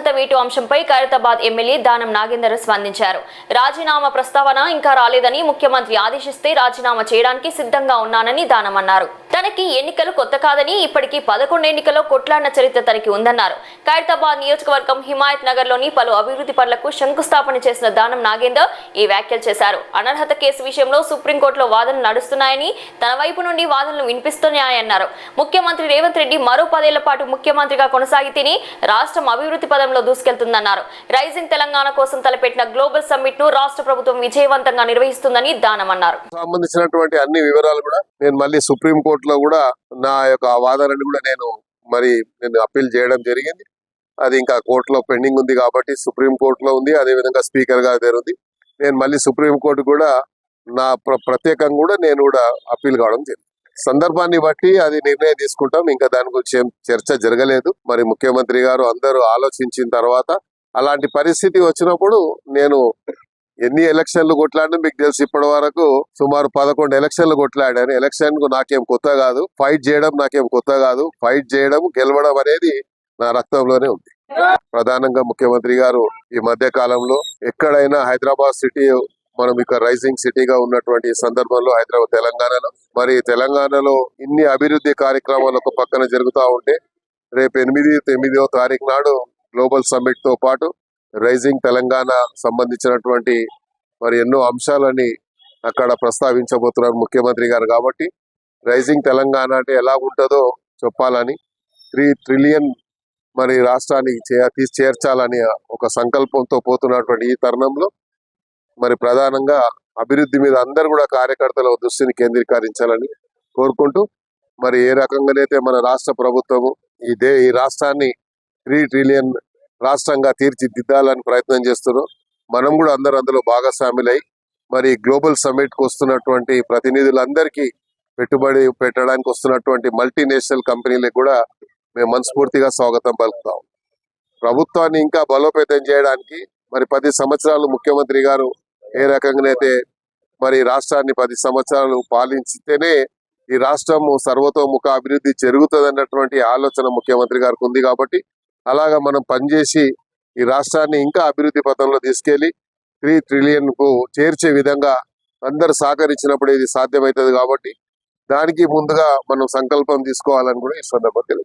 సొంత వీటు అంశంపై ఖైరతాబాద్ ఎమ్మెల్యే దానం నాగేందర్ స్పందించారు. రాజీనామా ప్రస్తావన ఇంకా రాలేదని ముఖ్యమంత్రి ఆదేశిస్తే రాజీనామా చేయడానికి సిద్ధంగా ఉన్నానని దానం అన్నారు. తనకి ఎన్నికలు కొత్త కాదని ఇప్పటికీ 11 ఎన్నికల్లో కొట్లాడిన చరిత్ర తనకి ఉందన్నారు. ఖైరతాబాద్ నియోజకవర్గం హిమాయత్ నగర్ లోని పలు అభివృద్ధి పనులకు శంకుస్థాపన చేసిన దానం నాగేందర్ ఈ వ్యాఖ్యలు చేశారు. అనర్హత కేసు విషయంలో సుప్రీంకోర్టులో వాదనలు నడుస్తున్నాయని, తన వైపు నుండి వాదనలు వినిపిస్తున్నాయన్నారు. ముఖ్యమంత్రి రేవంత్ రెడ్డి మరో 10 ఏళ్ల పాటు ముఖ్యమంత్రిగా కొనసాగితేనే రాష్ట్రం అభివృద్ధి పదంలో దూసుకెళ్తుందన్నారు. రైజింగ్ తెలంగాణ కోసం తలపెట్టిన గ్లోబల్ సమ్మిట్ ను రాష్ట్ర ప్రభుత్వం విజయవంతంగా నిర్వహిస్తుందని దానం అన్నారు. సంబంధించినటువంటి అన్ని వివరాలు కూడా నేను మళ్ళీ సుప్రీం కోర్టులో కూడా నా యొక్క వాదనని కూడా నేను అప్పీల్ చేయడం జరిగింది. అది ఇంకా కోర్టులో పెండింగ్ ఉంది కాబట్టి సుప్రీం కోర్టులో ఉంది. అదే విధంగా స్పీకర్ గారి దగ్గర ఉంది. నేను మళ్ళీ సుప్రీం కోర్టు కూడా నా ప్రత్యేకంగా కూడా నేను కూడా అప్పీల్ కావడం జరిగింది. సందర్భాన్ని బట్టి అది నిర్ణయం తీసుకుంటాం. ఇంకా దాని గురించి ఏం చర్చ జరగలేదు. మరి ముఖ్యమంత్రి గారు అందరూ ఆలోచించిన తర్వాత అలాంటి పరిస్థితి వచ్చినప్పుడు నేను ఎన్ని ఎలక్షన్లు కొట్లాడినా మీకు తెలుసు, ఇప్పటి వరకు సుమారు 11 ఎలక్షన్లు కొట్లాడాను. ఎలక్షన్ కు నాకేం కొత్త కాదు, ఫైట్ చేయడం నాకేం కొత్త కాదు. ఫైట్ చేయడం, గెలవడం అనేది నా రక్తంలోనే ఉంది. ప్రధానంగా ముఖ్యమంత్రి గారు ఈ మధ్య కాలంలో ఎక్కడైనా హైదరాబాద్ సిటీ మనం ఇక రైజింగ్ సిటీగా ఉన్నటువంటి సందర్భంలో హైదరాబాద్ తెలంగాణలో ఇన్ని అభివృద్ధి కార్యక్రమాలు ఒక పక్కన జరుగుతూ ఉంటే రేపు 8వ తారీఖు నాడు గ్లోబల్ సమ్మిట్ తో పాటు రైజింగ్ తెలంగాణ సంబంధించినటువంటి మరి ఎన్నో అంశాలని అక్కడ ప్రస్తావించబోతున్నారు ముఖ్యమంత్రి గారు. కాబట్టి రైజింగ్ తెలంగాణ అంటే ఎలా ఉంటుందో చెప్పాలని, 3 ట్రిలియన్ మరి రాష్ట్రానికి చేర్చాలని ఒక సంకల్పంతో పోతున్నటువంటి ఈ తరుణంలో మరి ప్రధానంగా అభివృద్ధి మీద అందరు కూడా కార్యకర్తల దృష్టిని కేంద్రీకరించాలని కోరుకుంటూ, మరి ఏ రకంగానైతే మన రాష్ట్ర ప్రభుత్వము ఈ రాష్ట్రాన్ని 3 ట్రిలియన్ రాష్ట్రంగా తీర్చిదిద్దాలని ప్రయత్నం చేస్తున్నాం. మనం కూడా అందరూ అందులో భాగస్వాములై మరి గ్లోబల్ సమ్మిట్ కు వస్తున్నటువంటి ప్రతినిధులందరికీ, పెట్టుబడి పెట్టడానికి వస్తున్నటువంటి మల్టీనేషనల్ కంపెనీలకు కూడా మేము మనస్ఫూర్తిగా స్వాగతం పలుకుతాం. ప్రభుత్వాన్ని ఇంకా బలోపేతం చేయడానికి మరి 10 సంవత్సరాలు ముఖ్యమంత్రి గారు ఏ రకంగానైతే మరి రాష్ట్రాన్ని 10 సంవత్సరాలు పాలించితేనే ఈ రాష్ట్రం సర్వతోముఖ అభివృద్ధి జరుగుతుంది అన్నటువంటి ఆలోచన ముఖ్యమంత్రి గారికి ఉంది. కాబట్టి అలాగా మనం పనిచేసి ఈ రాష్ట్రాన్ని ఇంకా అభివృద్ధి పథంలో తీసుకెళ్లి 3 ట్రిలియన్ కు చేర్చే విధంగా అందరు సహకరించినప్పుడు ఇది సాధ్యమవుతుంది. కాబట్టి దానికి ముందుగా మనం సంకల్పం తీసుకోవాలని కూడా ఈ సందర్భంగా